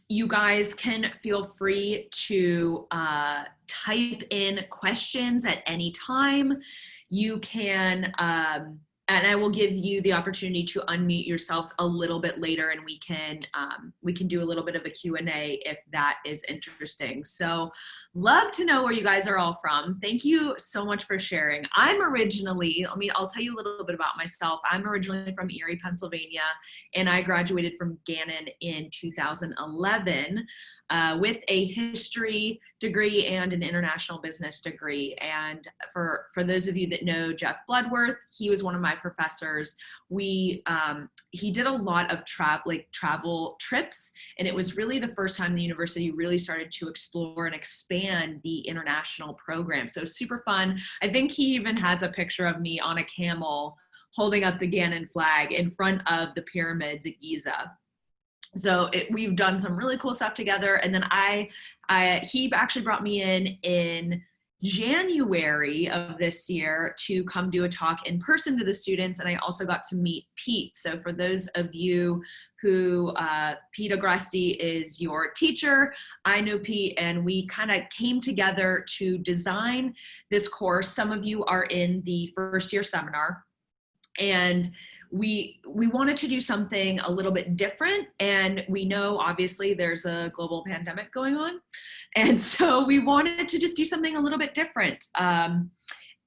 You guys can feel free to type in questions at any time. You can, and I will give you the opportunity to unmute yourselves a little bit later, and we can do a little bit of a Q&A if that is interesting. So love to know where you guys are all from. Thank you so much for sharing. I'm originally, I'll tell you a little bit about myself. I'm originally from Erie, Pennsylvania, and I graduated from Gannon in 2011 with a history degree and an international business degree. And for those of you that know Jeff Bloodworth, he was one of my professors. He did a lot of travel trips, and it was really the first time the university really started to explore and expand the international program. So super fun. I think he even has a picture of me on a camel holding up the Gannon flag in front of the pyramids at Giza. So we've done some really cool stuff together. And then he actually brought me in January of this year to come do a talk in person to the students. And I also got to meet Pete. So for those of you who, Pete Agresti is your teacher, I know Pete, and we kind of came together to design this course. Some of you are in the first year seminar, and we wanted to do something a little bit different, and we know obviously there's a global pandemic going on, and so we wanted to just do something a little bit different.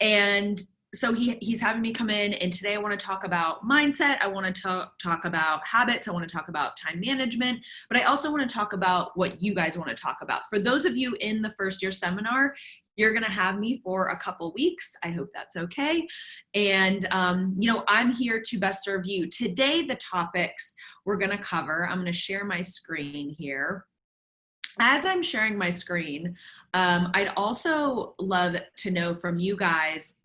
And so he's having me come in, and today I want to talk about mindset. I want to talk about habits. I want to talk about time management, but I also want to talk about what you guys want to talk about. For those of you in the first year seminar, you're going to have me for a couple weeks. I hope that's okay. And, I'm here to best serve you. Today, the topics we're going to cover, I'm going to share my screen here. As I'm sharing my screen, I'd also love to know from you guys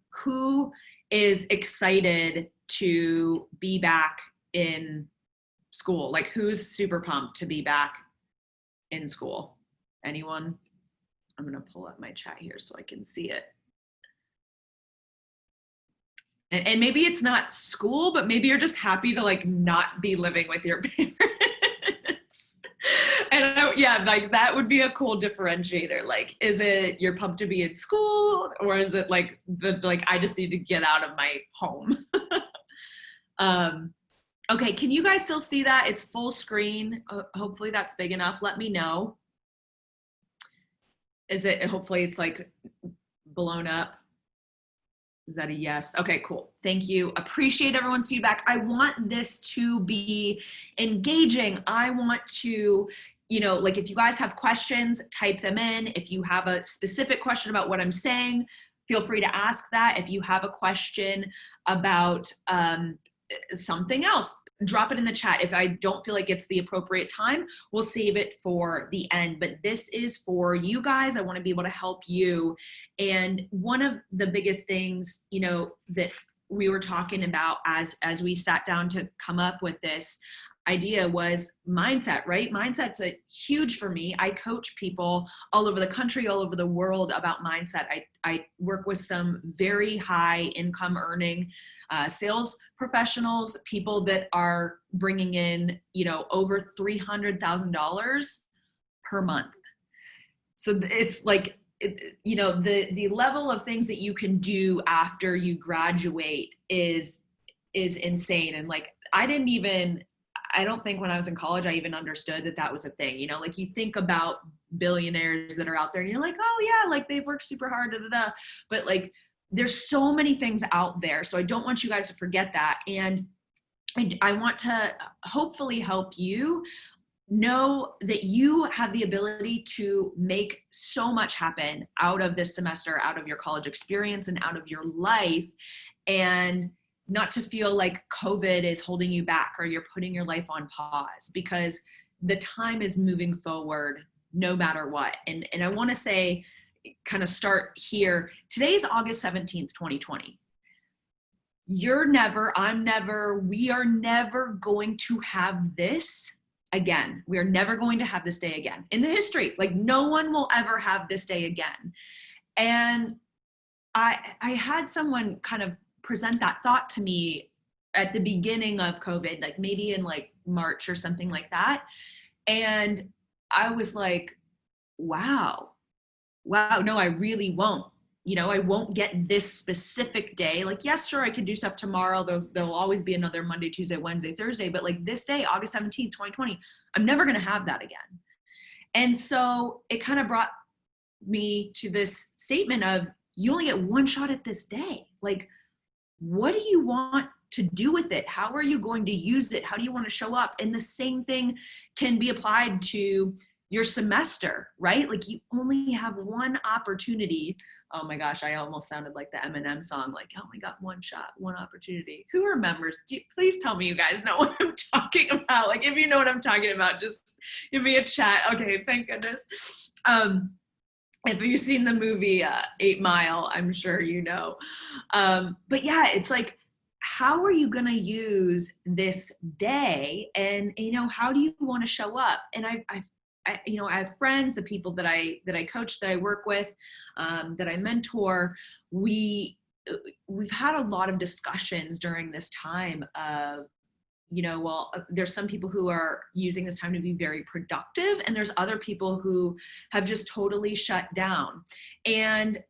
who is excited to be back in school. Like, who's super pumped to be back in school? Anyone? I'm going to pull up my chat here so I can see it. And maybe it's not school, but maybe you're just happy to not be living with your parents. And that would be a cool differentiator. Like, is it you're pumped to be in school, or is it I just need to get out of my home? Okay, can you guys still see that? It's full screen. Hopefully that's big enough. Let me know. Hopefully it's blown up. Is that a yes? Okay, cool. Thank you. Appreciate everyone's feedback. I want this to be engaging. I want to, if you guys have questions, type them in. If you have a specific question about what I'm saying, feel free to ask that. If you have a question about something else, drop it in the chat. If I don't feel like it's the appropriate time, we'll save it for the end. But this is for you guys. I want to be able to help you. And one of the biggest things, that we were talking about as we sat down to come up with this idea was mindset, right? Mindset's huge for me. I coach people all over the country, all over the world about mindset. I work with some very high income earning sales professionals, people that are bringing in, over $300,000 per month. So it's the level of things that you can do after you graduate is insane. And I don't think when I was in college, I even understood that was a thing. You think about billionaires that are out there and you're like, oh yeah, they've worked super hard, but there's so many things out there. So I don't want you guys to forget that. And I want to hopefully help you know that you have the ability to make so much happen out of this semester, out of your college experience, and out of your life, and not to feel like COVID is holding you back or you're putting your life on pause, because the time is moving forward no matter what. And I want to say, kind of start here. Today's August 17th, 2020. You're never, I'm never, we are never going to have this again. We are never going to have this day again in the history. No one will ever have this day again. And I had someone kind of present that thought to me at the beginning of COVID, maybe in March or something like that. And I was like, wow, no, I really won't. I won't get this specific day. Like, yes, sure, I could do stuff tomorrow. There'll always be another Monday, Tuesday, Wednesday, Thursday. But like this day, August 17th, 2020, I'm never going to have that again. And so it kind of brought me to this statement of, you only get one shot at this day. Like, what do you want to do with it? How are you going to use it? How do you want to show up? And the same thing can be applied to your semester, right? Like, you only have one opportunity. Oh my gosh, I almost sounded like the Eminem song, like, I only got one shot, one opportunity. Who remembers? Please tell me you guys know what I'm talking about. Like, if you know what I'm talking about, just give me a chat. Okay, thank goodness. If you've seen the movie 8 Mile, I'm sure you know. But yeah, it's like, how are you going to use this day? And, how do you want to show up? And I have friends, the people that I coach, that I work with, that I mentor. We've had a lot of discussions during this time of, there's some people who are using this time to be very productive, and there's other people who have just totally shut down. And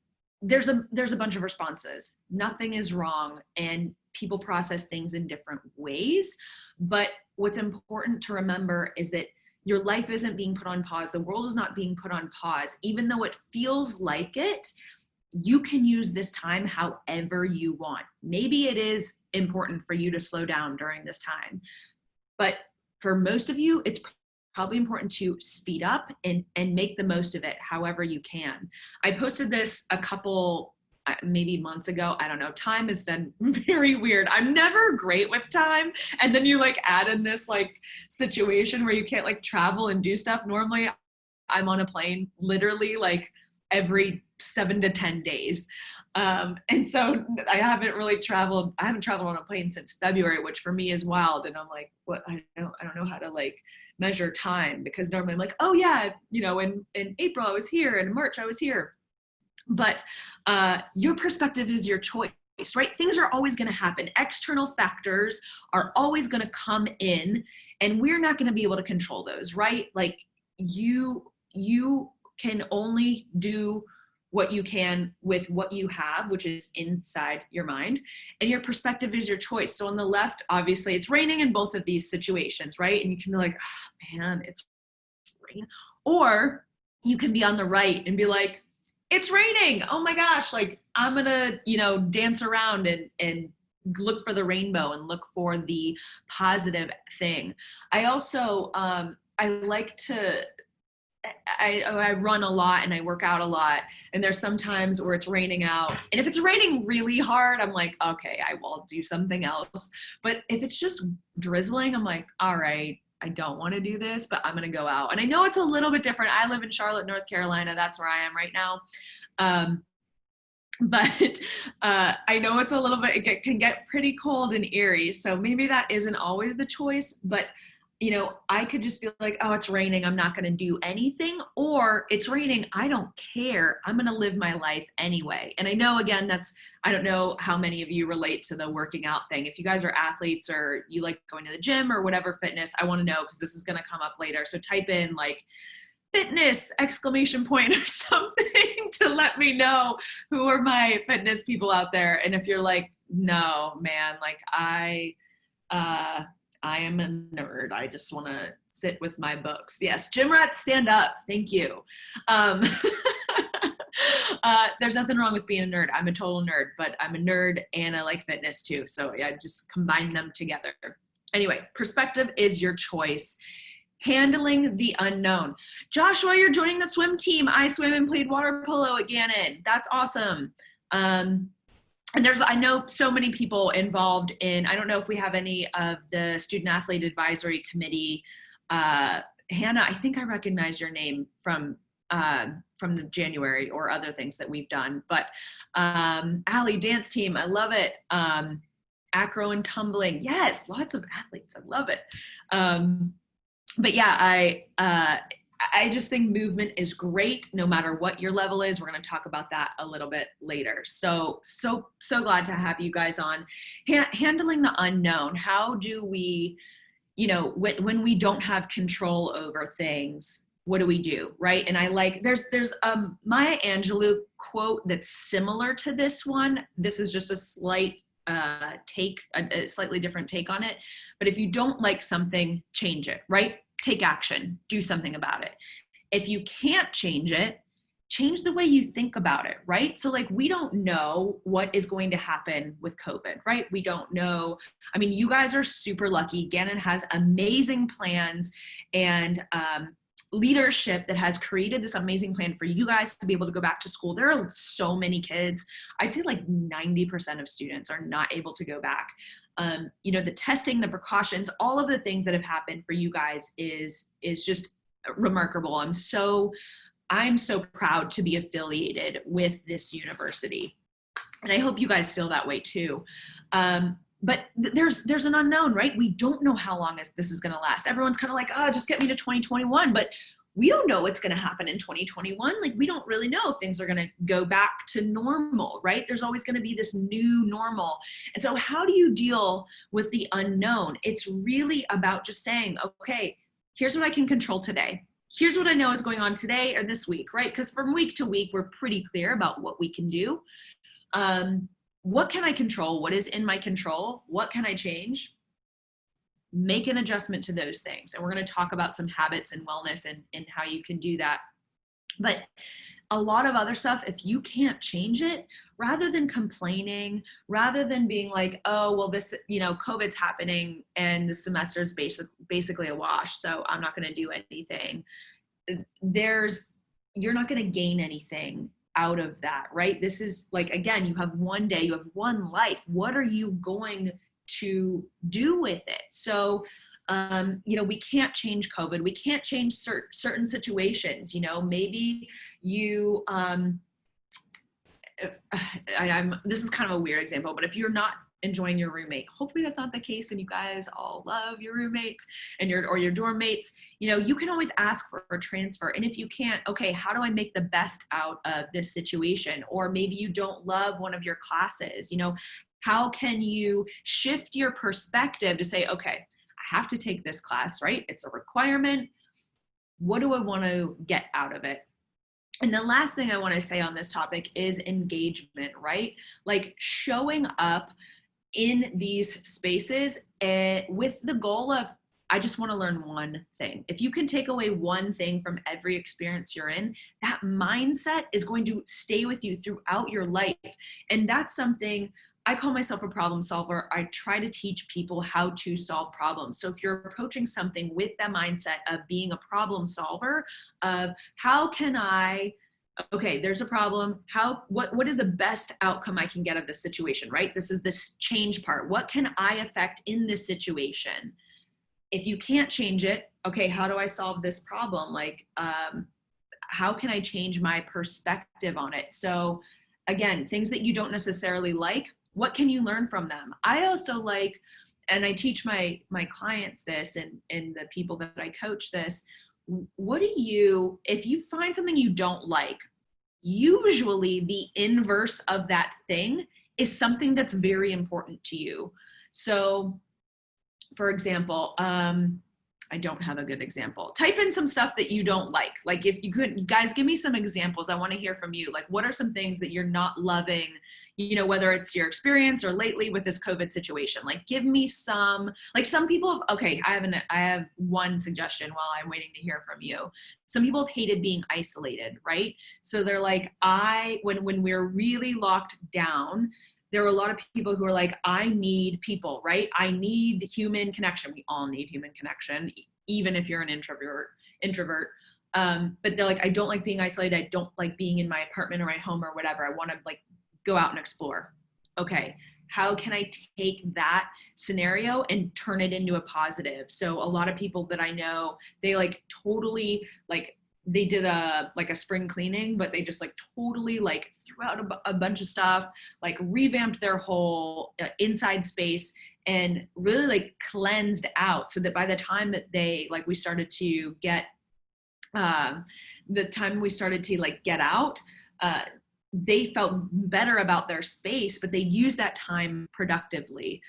there's a bunch of responses. Nothing is wrong, and people process things in different ways. But what's important to remember is that your life isn't being put on pause. The world is not being put on pause. Even though it feels like it, you can use this time however you want. Maybe it is important for you to slow down during this time, but for most of you, it's probably important to speed up and make the most of it however you can. I posted this a couple, maybe months ago. I don't know. Time has been very weird. I'm never great with time. And then you like add in this like situation where you can't like travel and do stuff. Normally I'm on a plane literally like every 7 to 10 days. And so I haven't traveled on a plane since February, which for me is wild. And I'm like, what? I don't know how to like measure time, because normally I'm like, oh yeah, in April I was here, and in March I was here. But your perspective is your choice, right? Things are always going to happen. External factors are always going to come in, and we're not going to be able to control those, right? Like you can only do what you can with what you have, which is inside your mind, and your perspective is your choice. So on the left, obviously it's raining in both of these situations, right? And you can be like, oh, man, it's raining. Or you can be on the right and be like, it's raining. Oh my gosh. Like, I'm going to, dance around and look for the rainbow and look for the positive thing. I also, I like to, I run a lot and I work out a lot, and there's some times where it's raining out, and if it's raining really hard, I'm like, okay, I will do something else. But if it's just drizzling, I'm like, all right, I don't want to do this, but I'm going to go out. And I know it's a little bit different. I live in Charlotte, North Carolina. That's where I am right now. But I know it's a little bit, it can get pretty cold and eerie. So maybe that isn't always the choice, but I could just feel like, oh, it's raining, I'm not going to do anything. Or it's raining, I don't care, I'm going to live my life anyway. And I know, again, I don't know how many of you relate to the working out thing. If you guys are athletes or you like going to the gym or whatever fitness, I want to know, because this is going to come up later. So type in like fitness ! Or something to let me know who are my fitness people out there. And if you're like, no, man, like I am a nerd, I just want to sit with my books. Yes, gym rats, stand up. Thank you. There's nothing wrong with being a nerd. I'm a total nerd, but I'm a nerd and I like fitness too. So yeah, just combine them together. Anyway, perspective is your choice. Handling the unknown. Joshua, you're joining the swim team. I swam and played water polo at Gannon. That's awesome. And I know so many people involved in, I don't know if we have any of the student athlete advisory committee. Hannah, I think I recognize your name from the January or other things that we've done, but Allie, dance team, I love it. Acro and tumbling. Yes, lots of athletes. I love it. But yeah, I just think movement is great no matter what your level is. We're going to talk about that a little bit later. So glad to have you guys on. Handling the unknown. How do we when we don't have control over things, what do? Right? And I like, there's Maya Angelou quote that's similar to this one. This is just a slight take, a slightly different take on it. But if you don't like something, change it, right? Take action, do something about it. If you can't change it, change the way you think about it, right? So like, we don't know what is going to happen with COVID, right? We don't know. I mean, you guys are super lucky. Gannon has amazing plans and leadership that has created this amazing plan for you guys to be able to go back to school. There are so many kids. I'd say like 90% of students are not able to go back. The testing, the precautions, all of the things that have happened for you guys is just remarkable. I'm so proud to be affiliated with this university. And I hope you guys feel that way too. But there's an unknown, right? We don't know how long this is going to last. Everyone's kind of like, oh, just get me to 2021. But we don't know what's going to happen in 2021. Like, we don't really know if things are going to go back to normal, right? There's always going to be this new normal. And so how do you deal with the unknown? It's really about just saying, okay, here's what I can control today. Here's what I know is going on today or this week, right? Because from week to week, we're pretty clear about what we can do. What can I control? What is in my control? What can I change? Make an adjustment to those things. And we're going to talk about some habits and wellness and how you can do that. But a lot of other stuff, if you can't change it, rather than complaining, rather than being like, oh, well, this, COVID's happening and the semester is basically a wash, so I'm not going to do anything. You're not going to gain anything out of that, right? This is like, again, you have one day, you have one life. What are you going to do with it? So, we can't change COVID. We can't change certain situations. Maybe you, this is kind of a weird example, but if you're not enjoying your roommate, hopefully that's not the case, and you guys all love your roommates and your dorm mates, you can always ask for a transfer. And if you can't, okay, how do I make the best out of this situation? Or maybe you don't love one of your classes, how can you shift your perspective to say, okay, I have to take this class, right? It's a requirement. What do I want to get out of it? And the last thing I want to say on this topic is engagement, right? Like showing up in these spaces with the goal of, I just want to learn one thing. If you can take away one thing from every experience you're in, that mindset is going to stay with you throughout your life. And that's something, I call myself a problem solver. I try to teach people how to solve problems. So if you're approaching something with the mindset of being a problem solver, of how can I, okay, there's a problem. What is the best outcome I can get of this situation, right? This is this change part. What can I affect in this situation? If you can't change it, okay, how do I solve this problem? Like, how can I change my perspective on it? So again, things that you don't necessarily like, what can you learn from them? I also like, and I teach my clients this and the people that I coach this, if you find something you don't like, usually the inverse of that thing is something that's very important to you. So for example, I don't have a good example. Type in some stuff that you don't like. Like if you could, guys, give me some examples. I want to hear from you. Like, what are some things that you're not loving, whether it's your experience or lately with this COVID situation? Like, give me some, like some people, okay, I have one suggestion while I'm waiting to hear from you. Some people have hated being isolated, right? So they're like, when we're really locked down, there are a lot of people who are like, I need people, right? I need human connection. We all need human connection, even if you're an introvert. But they're like, I don't like being isolated. I don't like being in my apartment or my home or whatever. I want to like go out and explore. Okay, how can I take that scenario and turn it into a positive? So a lot of people that I know, they like totally like, they did a spring cleaning, but they just like totally like threw out a bunch of stuff, like revamped their whole inside space and really like cleansed out, so that by the time that we started to get out, they felt better about their space, but they used that time productively.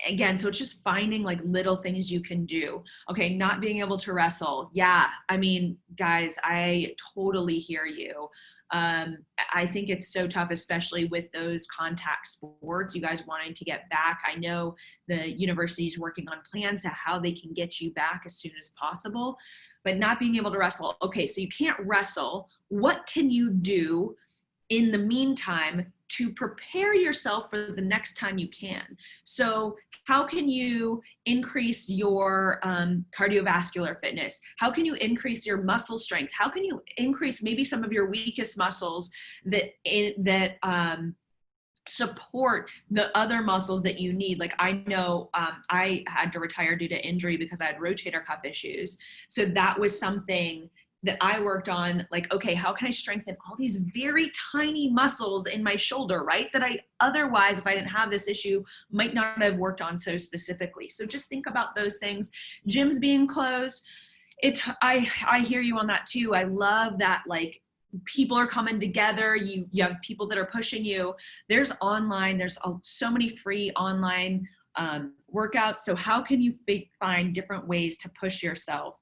again, so it's just finding like little things you can do. Okay, not being able to wrestle. Yeah, I mean, guys, I totally hear you. I think it's so tough, especially with those contact sports, you guys wanting to get back. I know the university is working on plans to how they can get you back as soon as possible, but not being able to wrestle. Okay, so you can't wrestle. What can you do in the meantime to prepare yourself for the next time you can? So how can you increase your cardiovascular fitness? How can you increase your muscle strength? How can you increase maybe some of your weakest muscles that support the other muscles that you need? Like I know I had to retire due to injury because I had rotator cuff issues. So that was something that I worked on, like, okay, how can I strengthen all these very tiny muscles in my shoulder, right? That I otherwise, if I didn't have this issue, might not have worked on so specifically. So just think about those things. Gyms being closed, I hear you on that too. I love that, like, people are coming together. You have people that are pushing you. There's so many free online workouts. So how can you find different ways to push yourself?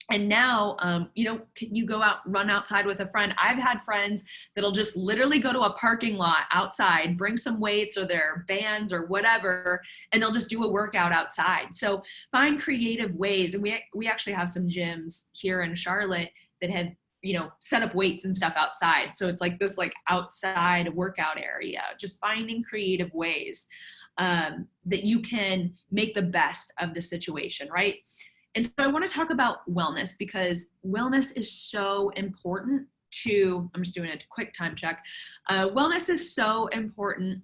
And now, can you go out, run outside with a friend? I've had friends that'll just literally go to a parking lot outside, bring some weights or their bands or whatever, and they'll just do a workout outside. So find creative ways. And we actually have some gyms here in Charlotte that have, set up weights and stuff outside. So it's like this like outside workout area, just finding creative ways that you can make the best of the situation, right? And so I want to talk about wellness, because wellness is so important I'm just doing a quick time check. Wellness is so important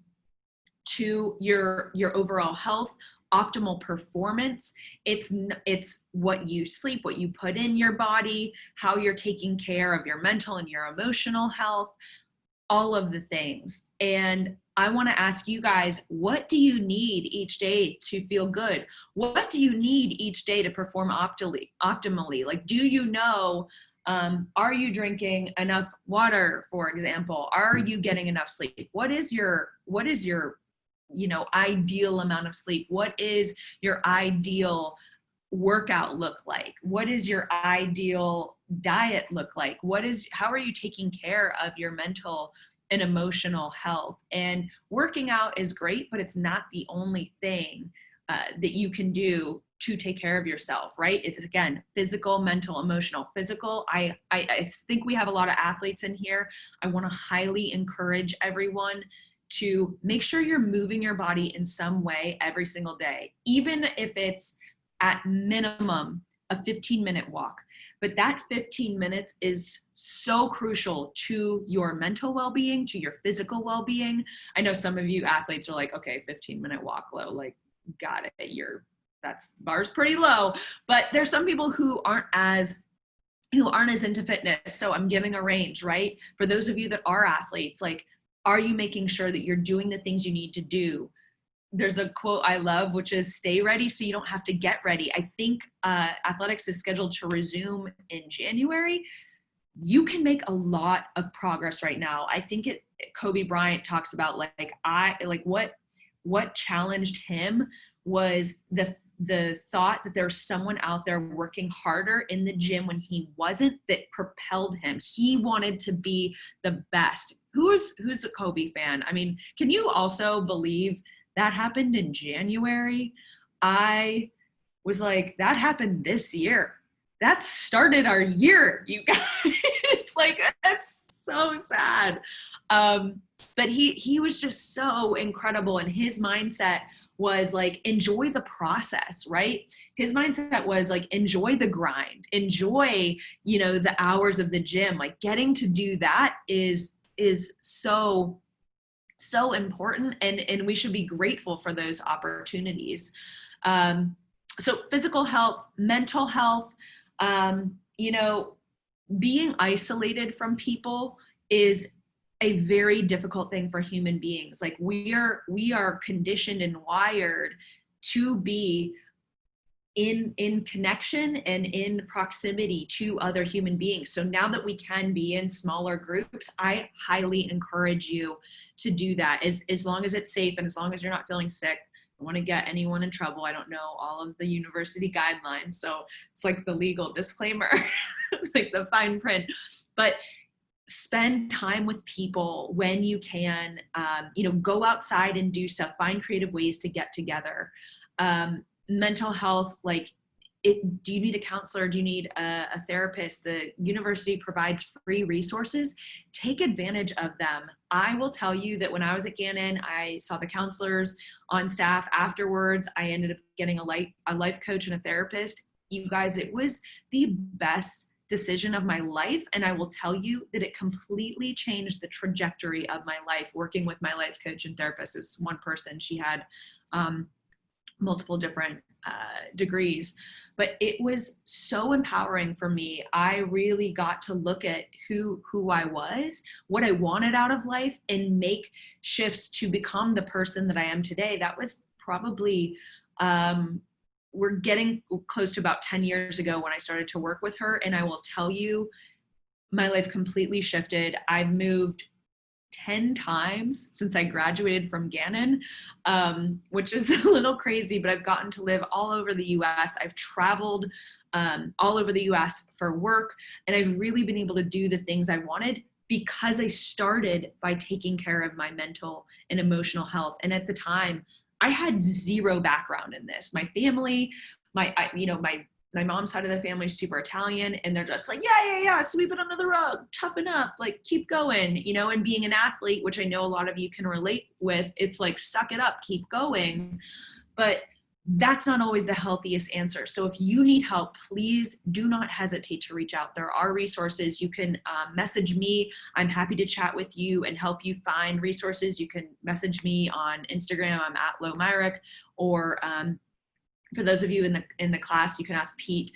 to your overall health, optimal performance. It's what you sleep, what you put in your body, how you're taking care of your mental and your emotional health, all of the things. And I want to ask you guys, what do you need each day to feel good? What do you need each day to perform optimally? Like, do you know, are you drinking enough water, for example? Are you getting enough sleep? What is your ideal amount of sleep? What is your ideal workout look like? What is your ideal diet look like? How are you taking care of your mental and emotional health? And working out is great, but it's not the only thing that you can do to take care of yourself, right? It's, again, physical, mental, emotional. Physical, I think we have a lot of athletes in here. I want to highly encourage everyone to make sure you're moving your body in some way every single day, even if it's at minimum a 15-minute walk. But that 15 minutes is so crucial to your mental well-being, to your physical well-being. I know some of you athletes are like, okay, 15-minute walk, low, like, got it. That's bar's pretty low. But there's some people who aren't as into fitness. So I'm giving a range, right? For those of you that are athletes, like, are you making sure that you're doing the things you need to do? There's a quote I love, which is stay ready so you don't have to get ready. I think athletics is scheduled to resume in January. You can make a lot of progress right now. I think Kobe Bryant talks about what challenged him was the thought that there's someone out there working harder in the gym when he wasn't, that propelled him. He wanted to be the best. Who's a Kobe fan? I mean, can you also believe that happened in January? I was like, that happened this year. That started our year, you guys. It's like, that's so sad. But he was just so incredible. And his mindset was like, enjoy the process, right? His mindset was like, enjoy the grind, enjoy, the hours of the gym. Like, getting to do that is so important, and we should be grateful for those opportunities. So physical health, mental health, being isolated from people is a very difficult thing for human beings. Like, we are conditioned and wired to be in connection and in proximity to other human beings. So now that we can be in smaller groups, I highly encourage you to do that, as long as it's safe and as long as you're not feeling sick. want to get anyone in trouble. I don't know all of the university guidelines. So it's like the legal disclaimer, like the fine print. But spend time with people when you can, go outside and do stuff, find creative ways to get together. Mental health, do you need a counselor? Do you need a therapist? The university provides free resources. Take advantage of them. I will tell you that when I was at Gannon, I saw the counselors on staff. Afterwards, I ended up getting a life coach and a therapist. You guys, it was the best decision of my life. And I will tell you that it completely changed the trajectory of my life working with my life coach and therapist. It was one person. She had multiple different degrees, but it was so empowering for me. I really got to look at who I was, what I wanted out of life, and make shifts to become the person that I am today. That was probably, we're getting close to about 10 years ago when I started to work with her. And I will tell you, my life completely shifted. I've moved 10 times since I graduated from Gannon, which is a little crazy, but I've gotten to live all over the US. I've traveled all over the US for work, and I've really been able to do the things I wanted because I started by taking care of my mental and emotional health. And at the time, I had zero background in this. My family, my mom's side of the family is super Italian, and they're just like, yeah, sweep it under the rug, toughen up, like keep going, and being an athlete, which I know a lot of you can relate with, it's like, suck it up, keep going. But that's not always the healthiest answer. So if you need help, please do not hesitate to reach out. There are resources. You can message me. I'm happy to chat with you and help you find resources. You can message me on Instagram. I'm at @lowmyrick, or for those of you in the class, you can ask Pete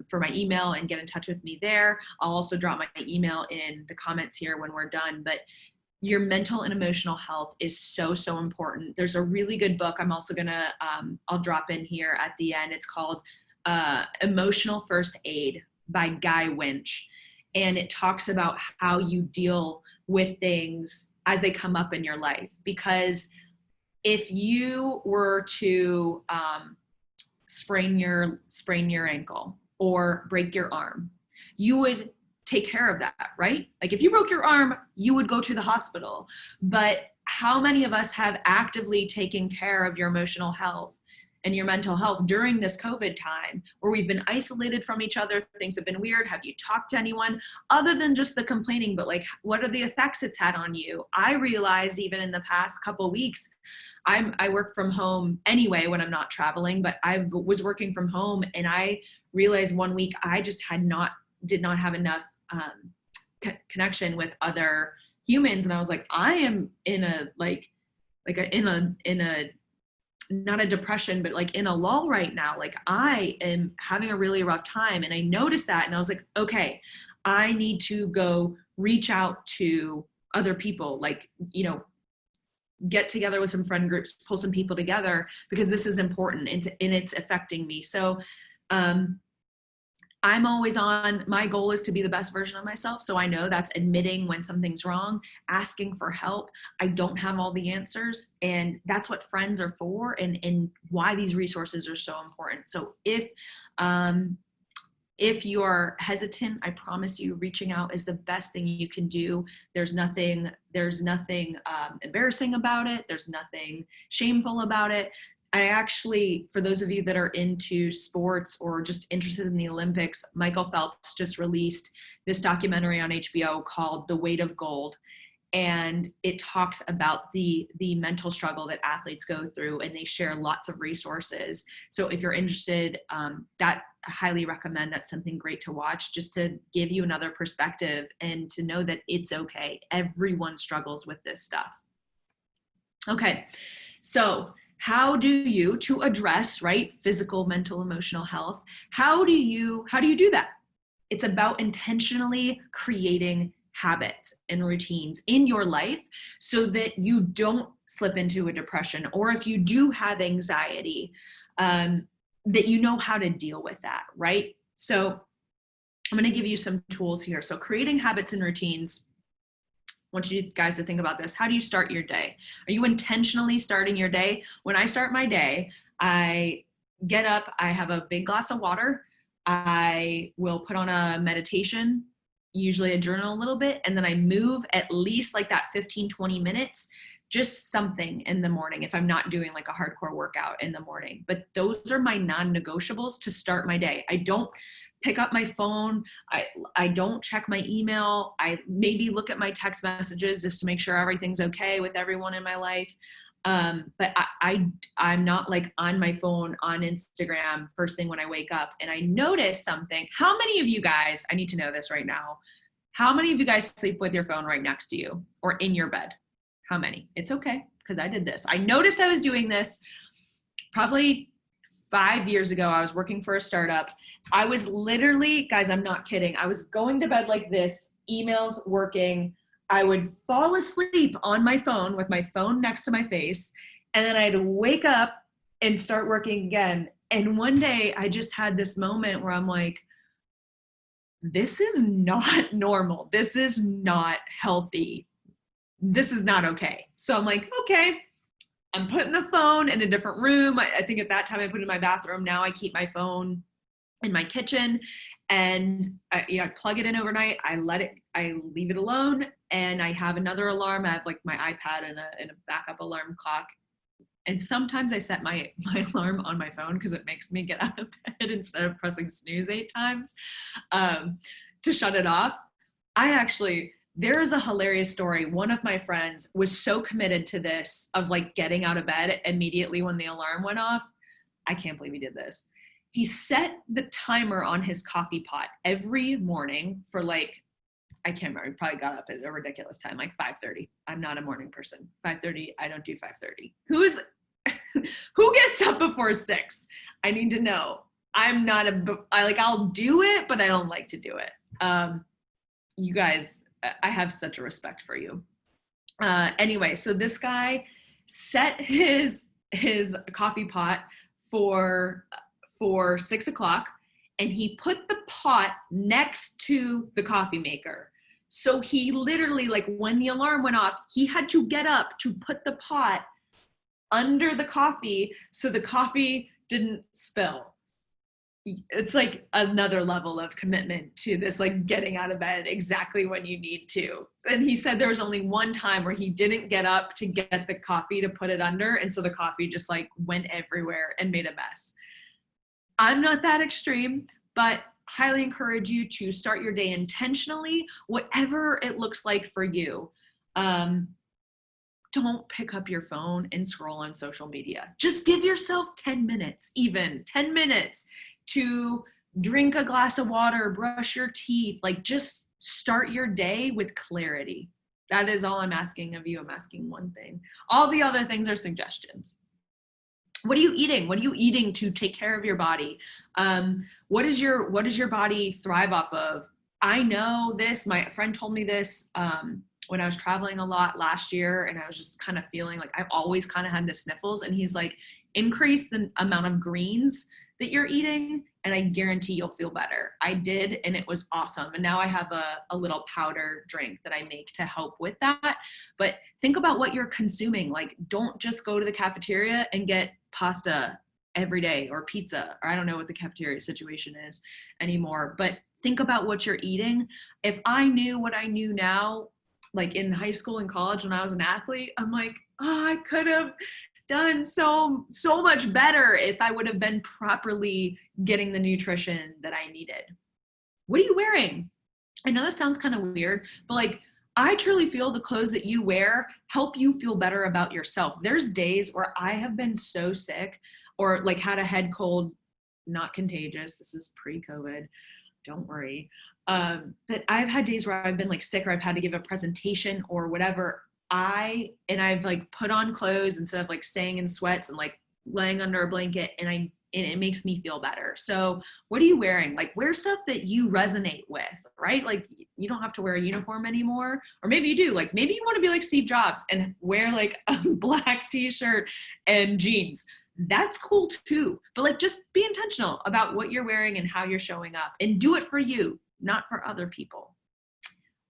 for my email and get in touch with me there. I'll also drop my email in the comments here when we're done. But your mental and emotional health is so, so important. There's a really good book I'm also gonna, I'll drop in here at the end. It's called Emotional First Aid by Guy Winch. And it talks about how you deal with things as they come up in your life. Because if you were to sprain your ankle or break your arm, you would take care of that, right? Like if you broke your arm, you would go to the hospital. But how many of us have actively taken care of your emotional health and your mental health during this COVID time, where we've been isolated from each other? Things have been weird. Have you talked to anyone other than just the complaining, but like, what are the effects it's had on you? I realized even in the past couple of weeks, I work from home anyway when I'm not traveling, but I was working from home, and I realized one week I just did not have enough connection with other humans. And I was like, I am in a not a depression, but like in a lull right now. Like I am having a really rough time. And I noticed that, and I was like, okay, I need to go reach out to other people, like, get together with some friend groups, pull some people together, because this is important and it's affecting me. So I'm always on, my goal is to be the best version of myself. So I know that's admitting when something's wrong, asking for help. I don't have all the answers, and that's what friends are for, and why these resources are so important. So if you're hesitant, I promise you, reaching out is the best thing you can do. There's nothing embarrassing about it. There's nothing shameful about it. I actually, for those of you that are into sports or just interested in the Olympics, Michael Phelps just released this documentary on HBO called The Weight of Gold. And it talks about the mental struggle that athletes go through, and they share lots of resources. So if you're interested, that I highly recommend. That's something great to watch, just to give you another perspective and to know that it's okay. Everyone struggles with this stuff. Okay, so how do you, to address, right, physical, mental, emotional health, how do you do that? It's about intentionally creating habits and routines in your life so that you don't slip into a depression, or if you do have anxiety, that you know how to deal with that, right? So I'm going to give you some tools here. So creating habits and routines, want you guys to think about this. How do you start your day? Are you intentionally starting your day? When I start my day, I get up, I have a big glass of water. I will put on a meditation, usually a journal a little bit, and then I move at least like that 15, 20 minutes, just something in the morning if I'm not doing like a hardcore workout in the morning. But those are my non-negotiables to start my day. I don't pick up my phone. I don't check my email. I maybe look at my text messages just to make sure everything's okay with everyone in my life. But I'm not like on my phone on Instagram first thing when I wake up. And I notice something. How many of you guys, I need to know this right now. How many of you guys sleep with your phone right next to you or in your bed? How many? It's okay, because I did this. I noticed I was doing this probably 5 years ago. I was working for a startup. I was literally, guys, I'm not kidding. I was going to bed like this, emails working. I would fall asleep on my phone with my phone next to my face, and then I'd wake up and start working again. And one day I just had this moment where I'm like, this is not normal. This is not healthy. This is not okay. So I'm like, okay, I'm putting the phone in a different room. I think at that time I put it in my bathroom. Now I keep my phone in my kitchen, and I plug it in overnight. I leave it alone, and I have another alarm. I have like my iPad and a backup alarm clock. And sometimes I set my alarm on my phone because it makes me get out of bed instead of pressing snooze 8 times to shut it off. There's a hilarious story. One of my friends was so committed to this of like getting out of bed immediately when the alarm went off. I can't believe he did this. He set the timer on his coffee pot every morning for like, I can't remember, he probably got up at a ridiculous time, like 5:30. I'm not a morning person. 5:30, I don't do 5:30. Who gets up before 6? I need to know. I'll do it, but I don't like to do it. You guys, I have such a respect for you. Anyway, so this guy set his coffee pot for 6 o'clock, and he put the pot next to the coffee maker. So he literally, like when the alarm went off, he had to get up to put the pot under the coffee so the coffee didn't spill. It's like another level of commitment to this, like getting out of bed exactly when you need to. And he said there was only one time where he didn't get up to get the coffee to put it under. And so the coffee just like went everywhere and made a mess. I'm not that extreme, but highly encourage you to start your day intentionally, whatever it looks like for you. Don't pick up your phone and scroll on social media. Just give yourself 10 minutes, even 10 minutes to drink a glass of water, brush your teeth, like just start your day with clarity. That is all I'm asking of you. I'm asking one thing. All the other things are suggestions. What are you eating? What are you eating to take care of your body? What does your body thrive off of? I know this, my friend told me this, when I was traveling a lot last year, and I was just kind of feeling like I've always kind of had the sniffles, and he's like, increase the amount of greens that you're eating, and I guarantee you'll feel better. I did, and it was awesome. And now I have a little powder drink that I make to help with that. But think about what you're consuming. Like, don't just go to the cafeteria and get pasta every day or pizza, or I don't know what the cafeteria situation is anymore, but think about what you're eating. If I knew what I knew now, like in high school and college when I was an athlete, I'm like, oh, I could have done so much better if I would have been properly getting the nutrition that I needed. What are you wearing? I know that sounds kind of weird, but like, I truly feel the clothes that you wear help you feel better about yourself. There's days where I have been so sick or like had a head cold, not contagious. This is pre-COVID. Don't worry. But I've had days where I've been like sick or I've had to give a presentation or whatever. I've like put on clothes instead of like staying in sweats and like laying under a blanket, and it makes me feel better. So what are you wearing? Like, wear stuff that you resonate with, right? Like, you don't have to wear a uniform anymore, or maybe you do. Like, maybe you want to be like Steve Jobs and wear like a black t-shirt and jeans. That's cool too. But like, just be intentional about what you're wearing and how you're showing up, and do it for you, not for other people.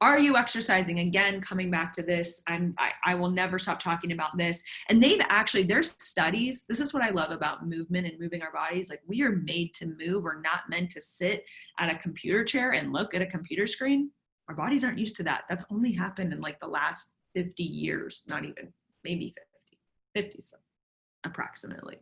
Are you exercising? Again, coming back to this, I will never stop talking about this. And there's studies. This is what I love about movement and moving our bodies. Like, we are made to move. We're not meant to sit at a computer chair and look at a computer screen. Our bodies aren't used to that. That's only happened in like the last 50 years, not even, maybe 50, so approximately.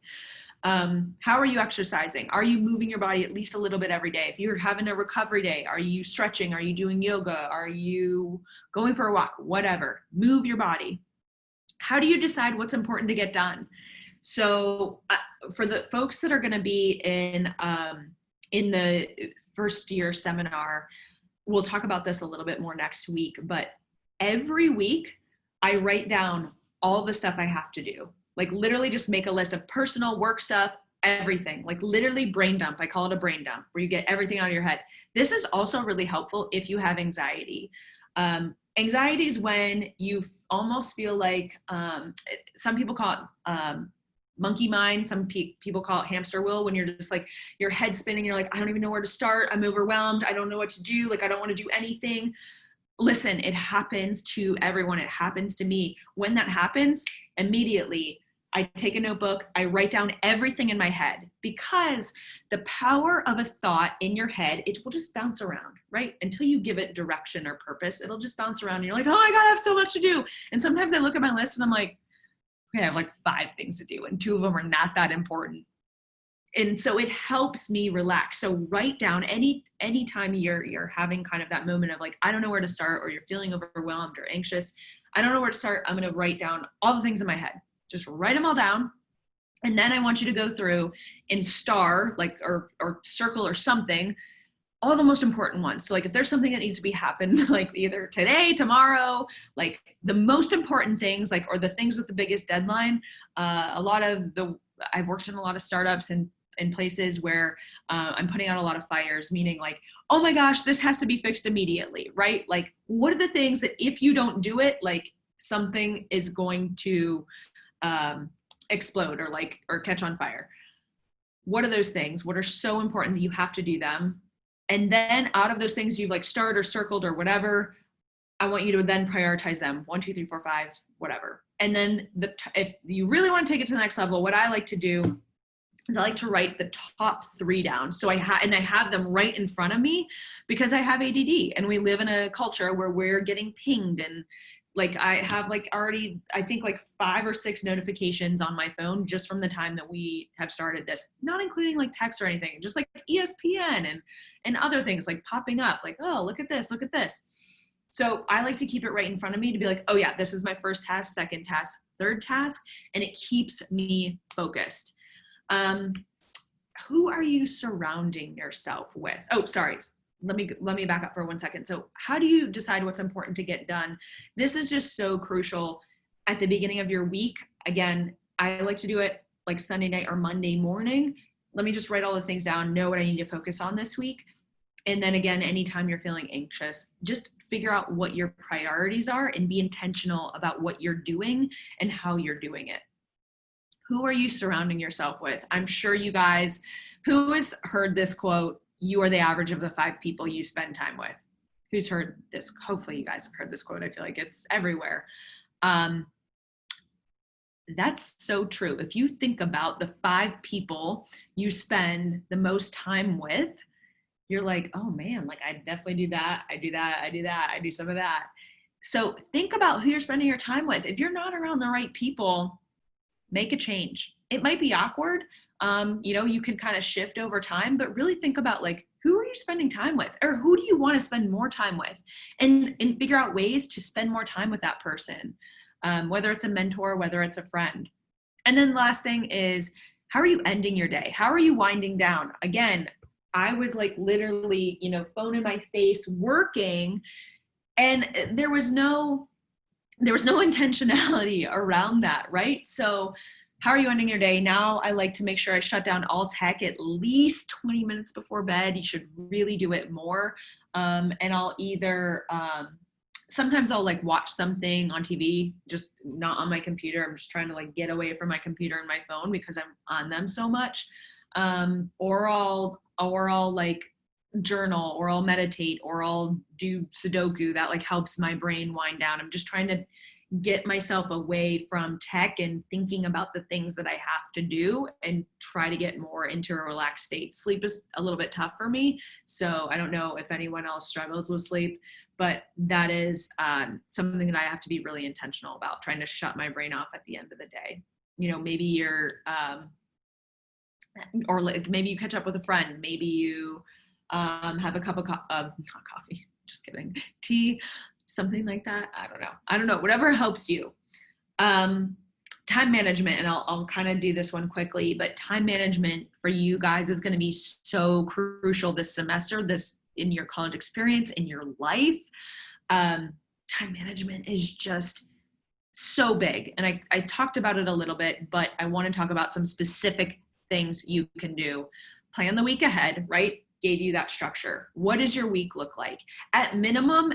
How are you exercising? Are you moving your body at least a little bit every day? If you're having a recovery day, are you stretching? Are you doing yoga? Are you going for a walk? Whatever. Move your body. How do you decide what's important to get done? So for the folks that are going to be in the first year seminar, we'll talk about this a little bit more next week, but every week I write down all the stuff I have to do. Like, literally just make a list of personal, work stuff, everything. Like, literally brain dump. I call it a brain dump, where you get everything out of your head. This is also really helpful if you have anxiety. Anxiety is when you almost feel like, some people call it monkey mind. Some people call it hamster wheel, when you're just like, your head spinning. You're like, I don't even know where to start. I'm overwhelmed. I don't know what to do. Like, I don't want to do anything. Listen, it happens to everyone. It happens to me. When that happens, immediately I take a notebook, I write down everything in my head, because the power of a thought in your head, it will just bounce around, right? Until you give it direction or purpose, it'll just bounce around and you're like, oh my God, I have so much to do. And sometimes I look at my list and I'm like, okay, I have like 5 things to do and 2 of them are not that important. And so it helps me relax. So write down anytime you're having kind of that moment of like, I don't know where to start, or you're feeling overwhelmed or anxious. I don't know where to start. I'm going to write down all the things in my head. Just write them all down. And then I want you to go through and star, like, or circle or something, all the most important ones. So like, if there's something that needs to be happen, like either today, tomorrow, like the most important things, like, or the things with the biggest deadline. I've worked in a lot of startups and in places where I'm putting out a lot of fires, meaning like, oh my gosh, this has to be fixed immediately, right? Like, what are the things that if you don't do it, like something is going to explode or catch on fire? What are those things? What are so important that you have to do them? And then out of those things you've like starred or circled or whatever, I want you to then prioritize them. 1, 2, 3, 4, 5, whatever. And then if you really want to take it to the next level, what I like to do is I like to write the top 3 down. So I have them right in front of me, because I have ADD and we live in a culture where we're getting pinged, and like I have like already, I think like 5 or 6 notifications on my phone just from the time that we have started this, not including like text or anything, just like ESPN and other things like popping up, like, oh, look at this, look at this. So I like to keep it right in front of me to be like, oh yeah, this is my first task, second task, third task, and it keeps me focused. Who are you surrounding yourself with? Oh, sorry. Let me back up for 1 second. So how do you decide what's important to get done? This is just so crucial at the beginning of your week. Again, I like to do it like Sunday night or Monday morning. Let me just write all the things down, know what I need to focus on this week. And then again, anytime you're feeling anxious, just figure out what your priorities are and be intentional about what you're doing and how you're doing it. Who are you surrounding yourself with? I'm sure you guys, who has heard this quote, you are the average of the 5 people you spend time with? Who's heard this? Hopefully you guys have heard this quote. I feel like it's everywhere. That's so true. If you think about the 5 people you spend the most time with, you're like, oh man, like I definitely do that. I do that. I do that. I do some of that. So think about who you're spending your time with. If you're not around the right people, make a change. It might be awkward. You can kind of shift over time, but really think about like, who are you spending time with, or who do you want to spend more time with, and figure out ways to spend more time with that person, whether it's a mentor, whether it's a friend. And then the last thing is, how are you ending your day? How are you winding down? Again, I was like literally, phone in my face working, and there was no intentionality around that, right? So how are you ending your day? Now I like to make sure I shut down all tech at least 20 minutes before bed. You should really do it more. And I'll either, sometimes I'll like watch something on TV, just not on my computer. I'm just trying to like get away from my computer and my phone because I'm on them so much. Or I'll like journal, or I'll meditate, or I'll do Sudoku. That like helps my brain wind down. I'm just trying to get myself away from tech and thinking about the things that I have to do and try to get more into a relaxed state. Sleep is a little bit tough for me. So I don't know if anyone else struggles with sleep, but that is something that I have to be really intentional about, trying to shut my brain off at the end of the day. You know, maybe you're, or like maybe you catch up with a friend, maybe you have a cup of not coffee, just kidding, tea, something like that. I don't know, whatever helps you. Time management, and I'll kind of do this one quickly, but time management for you guys is going to be so crucial this semester, this in your college experience, in your life. Time management is just so big. And I talked about it a little bit, but I want to talk about some specific things you can do. Plan the week ahead, right? Gave you that structure. What does your week look like? At minimum,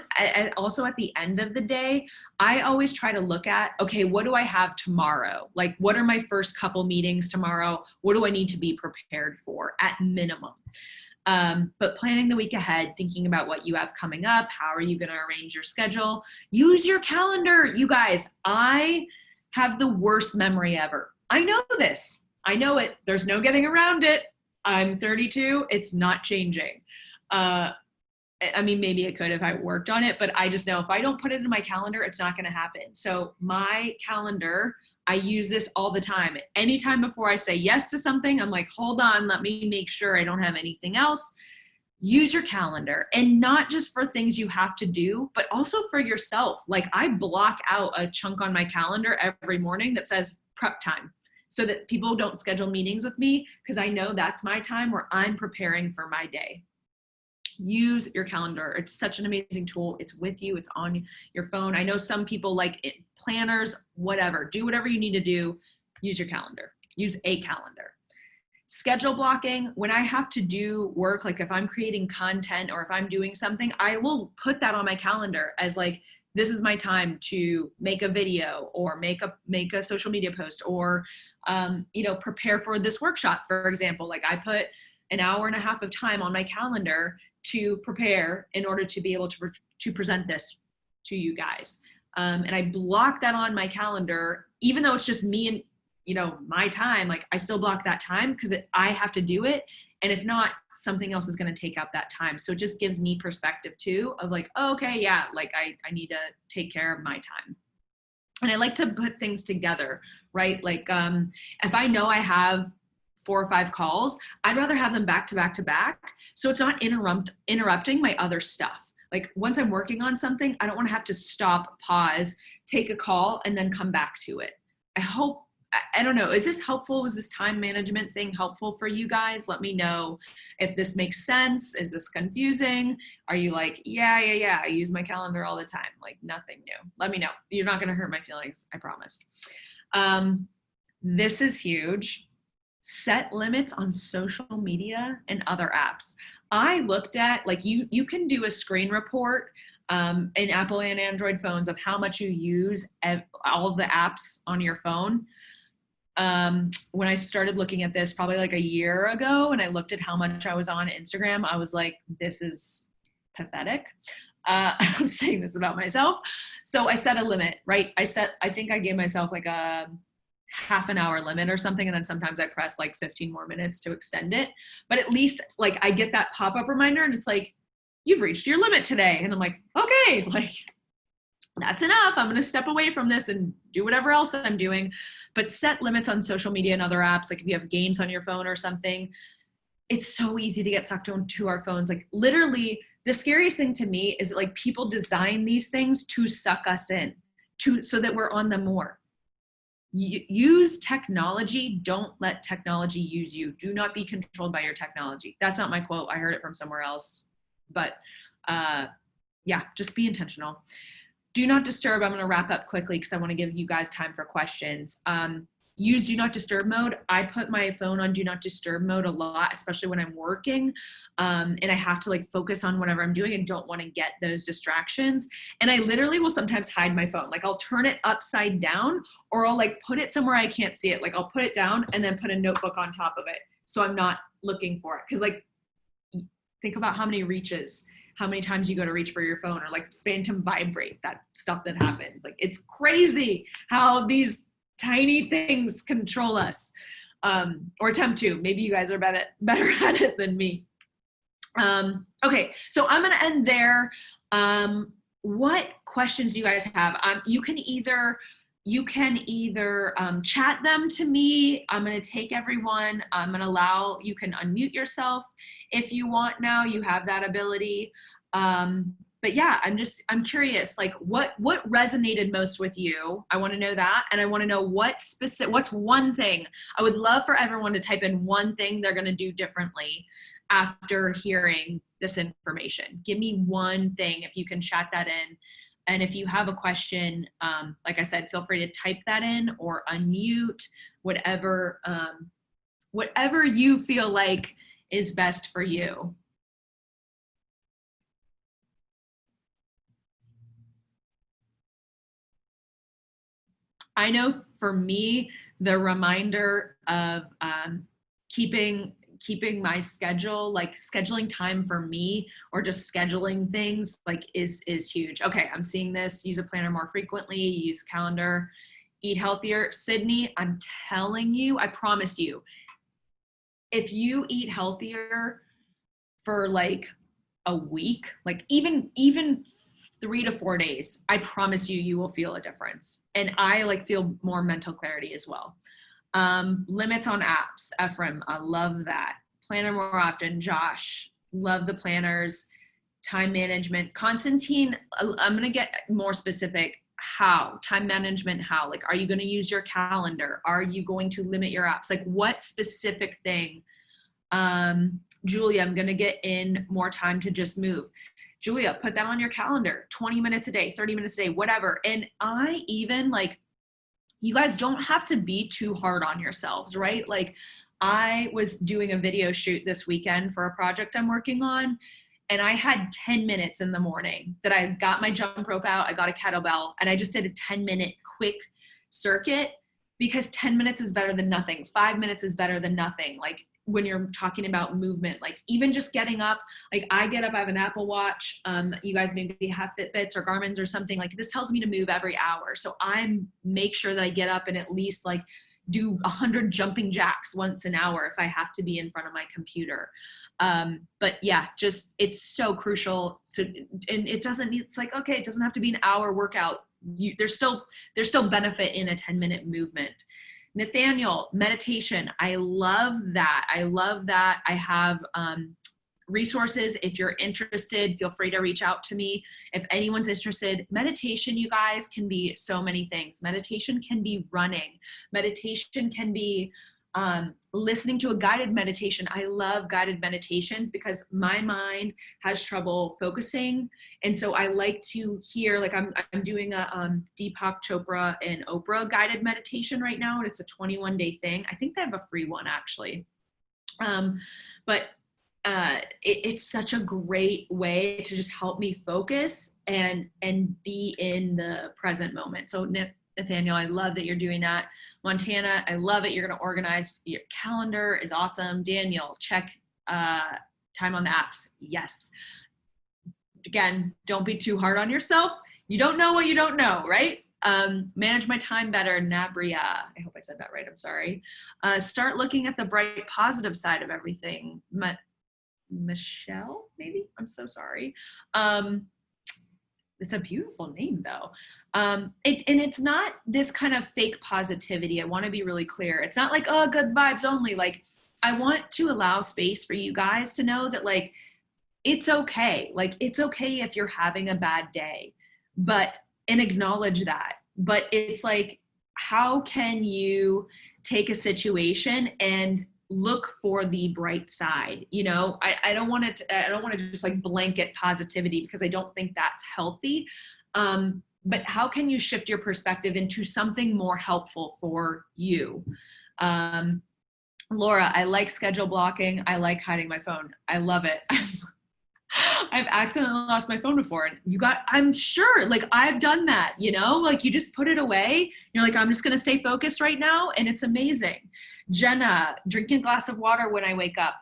also at the end of the day, I always try to look at, okay, what do I have tomorrow? Like, what are my first couple meetings tomorrow? What do I need to be prepared for at minimum? But planning the week ahead, thinking about what you have coming up, how are you going to arrange your schedule? Use your calendar, you guys. I have the worst memory ever. I know this. I know it. There's no getting around it. I'm 32. It's not changing. I mean, maybe it could if I worked on it, but I just know if I don't put it in my calendar, it's not going to happen. So my calendar, I use this all the time. Anytime before I say yes to something, I'm like, hold on, let me make sure I don't have anything else. Use your calendar, and not just for things you have to do, but also for yourself. Like, I block out a chunk on my calendar every morning that says prep time, so that people don't schedule meetings with me, because I know that's my time where I'm preparing for my day. Use your calendar. It's such an amazing tool. It's with you. It's on your phone. I know some people like it, planners, whatever. Do whatever you need to do. Use your calendar. Use a calendar. Schedule blocking. When I have to do work, like if I'm creating content or if I'm doing something, I will put that on my calendar as like, this is my time to make a video or make a social media post, or prepare for this workshop, for example. Like, I put an hour and a half of time on my calendar to prepare in order to be able to present this to you guys. And I block that on my calendar, even though it's just me and my time. Like, I still block that time because I have to do it. And if not, something else is going to take up that time. So it just gives me perspective too, of like, oh, okay, yeah, like I need to take care of my time. And I like to put things together, right? Like, if I know I have 4 or 5 calls, I'd rather have them back to back to back, so it's not interrupting my other stuff. Like, once I'm working on something, I don't want to have to stop, pause, take a call, and then come back to it. I don't know, is this helpful? Was this time management thing helpful for you guys? Let me know if this makes sense. Is this confusing? Are you like, yeah, I use my calendar all the time, like nothing new? Let me know. You're not going to hurt my feelings, I promise. This is huge. Set limits on social media and other apps. I looked at, like, you can do a screen report in Apple and Android phones of how much you use all of the apps on your phone. When I started looking at this probably like a year ago, and I looked at how much I was on Instagram, I was like, this is pathetic. I'm saying this about myself. So I set a limit, right? I think I gave myself like a half an hour limit or something. And then sometimes I press like 15 more minutes to extend it. But at least like I get that pop-up reminder and it's like, you've reached your limit today. And I'm like, okay, like that's enough. I'm going to step away from this and do whatever else I'm doing. But set limits on social media and other apps. Like if you have games on your phone or something, it's so easy to get sucked into our phones. Like literally the scariest thing to me is that like people design these things to suck us in, so that we're on them more. Use technology. Don't let technology use you. Do not be controlled by your technology. That's not my quote. I heard it from somewhere else. But yeah, just be intentional. Do not disturb. I'm going to wrap up quickly because I want to give you guys time for questions. Use do not disturb mode. I put my phone on do not disturb mode a lot, especially when I'm working. And I have to like focus on whatever I'm doing and don't want to get those distractions. And I literally will sometimes hide my phone. Like I'll turn it upside down, or I'll like put it somewhere I can't see it. Like I'll put it down and then put a notebook on top of it, so I'm not looking for it. Cause like think about how many reaches, how many times you go to reach for your phone, or like phantom vibrate, that stuff that happens. Like, it's crazy how these tiny things control us, or attempt to. Maybe you guys are better at it than me. Okay, so I'm gonna end there. What questions do you guys have? You can either chat them to me. I'm gonna take everyone. I'm gonna allow, you can unmute yourself if you want now. You have that ability. But yeah, I'm curious, like what resonated most with you? I wanna know that. And I wanna know what's one thing. I would love for everyone to type in one thing they're gonna do differently after hearing this information. Give me one thing, if you can chat that in. And if you have a question, like I said, feel free to type that in or unmute, whatever you feel like is best for you. I know for me, the reminder of keeping my schedule, like scheduling time for me, or just scheduling things, like is huge. Okay, I'm seeing this. Use a planner more frequently, use calendar, eat healthier. Sydney, I'm telling you, I promise you, if you eat healthier for like a week, like even 3 to 4 days, I promise you, you will feel a difference. And I like feel more mental clarity as well. Limits on apps, Ephraim, I love that. Planner more often, Josh, love the planners. Time management, Constantine, I'm gonna get more specific. How? Time management, how? Like, are you gonna use your calendar? Are you going to limit your apps? Like, what specific thing? Julia, I'm gonna get in more time to just move. Julia, put that on your calendar, 20 minutes a day, 30 minutes a day, whatever. And I even like, you guys don't have to be too hard on yourselves, right? Like, I was doing a video shoot this weekend for a project I'm working on, and I had 10 minutes in the morning that I got my jump rope out, I got a kettlebell, and I just did a 10-minute quick circuit, because 10 minutes is better than nothing. 5 minutes is better than nothing. Like, when you're talking about movement, like even just getting up, like I get up, I have an Apple Watch. You guys maybe have Fitbits or Garmin's or something. Like, this tells me to move every hour. So I make sure that I get up and at least like do 100 jumping jacks once an hour if I have to be in front of my computer. But yeah, just, it's so crucial. So, and it doesn't, it's like, okay, it doesn't have to be an hour workout. There's still benefit in a 10-minute movement. Nathaniel, meditation. I love that. I have resources. If you're interested, feel free to reach out to me. If anyone's interested, meditation, you guys, can be so many things. Meditation can be running. Meditation can be listening to a guided meditation. I love guided meditations because my mind has trouble focusing. And so I like to hear, like I'm doing a Deepak Chopra and Oprah guided meditation right now. And it's a 21-day thing. I think they have a free one actually. But it's such a great way to just help me focus and be in the present moment. So Nathaniel, I love that you're doing that. Montana, I love it. You're going to organize your calendar, is awesome. Daniel, check time on the apps. Yes. Again, don't be too hard on yourself. You don't know what you don't know, right? Manage my time better, Nabria. I hope I said that right. I'm sorry. Start looking at the bright, positive side of everything. Michelle, maybe? I'm so sorry. It's a beautiful name though. And it's not this kind of fake positivity. I want to be really clear. It's not like, oh, good vibes only. Like, I want to allow space for you guys to know that like, it's okay. Like, it's okay if you're having a bad day, and acknowledge that. But it's like, how can you take a situation and look for the bright side? You know, I don't want to just like blanket positivity, because I don't think that's healthy. But how can you shift your perspective into something more helpful for you? Laura, I like schedule blocking. I like hiding my phone. I love it. I've accidentally lost my phone before, and I'm sure, like, I've done that, you know, like you just put it away. You're like, I'm just going to stay focused right now. And it's amazing. Jenna, drinking a glass of water when I wake up.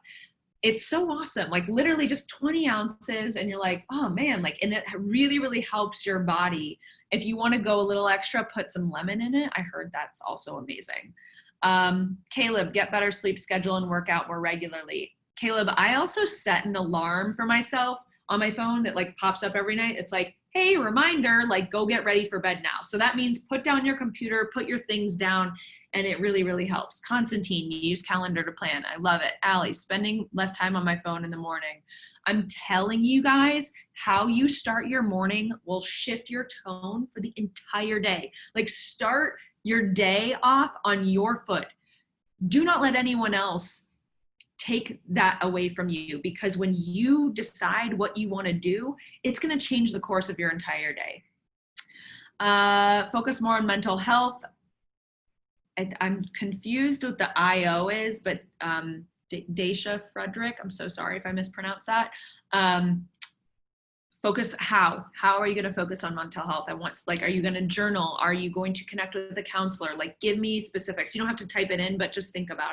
It's so awesome. Like literally just 20 ounces and you're like, oh man, like, and it really, really helps your body. If you want to go a little extra, put some lemon in it. I heard that's also amazing. Caleb, get better sleep schedule and work out more regularly. Caleb, I also set an alarm for myself on my phone that like pops up every night. It's like, hey, reminder, like go get ready for bed now. So that means put down your computer, put your things down, and it really, really helps. Constantine, you use calendar to plan. I love it. Allie, spending less time on my phone in the morning. I'm telling you guys, how you start your morning will shift your tone for the entire day. Like start your day off on your foot. Do not let anyone else take that away from you, because when you decide what you want to do, it's going to change the course of your entire day. Focus more on mental health. I'm confused what the IO is, but Daisha Frederick, I'm so sorry if I mispronounced that. Focus, how are you going to focus on mental health? I want, like, are you going to journal? Are you going to connect with a counselor? Like, give me specifics. You don't have to type it in, but just think about it.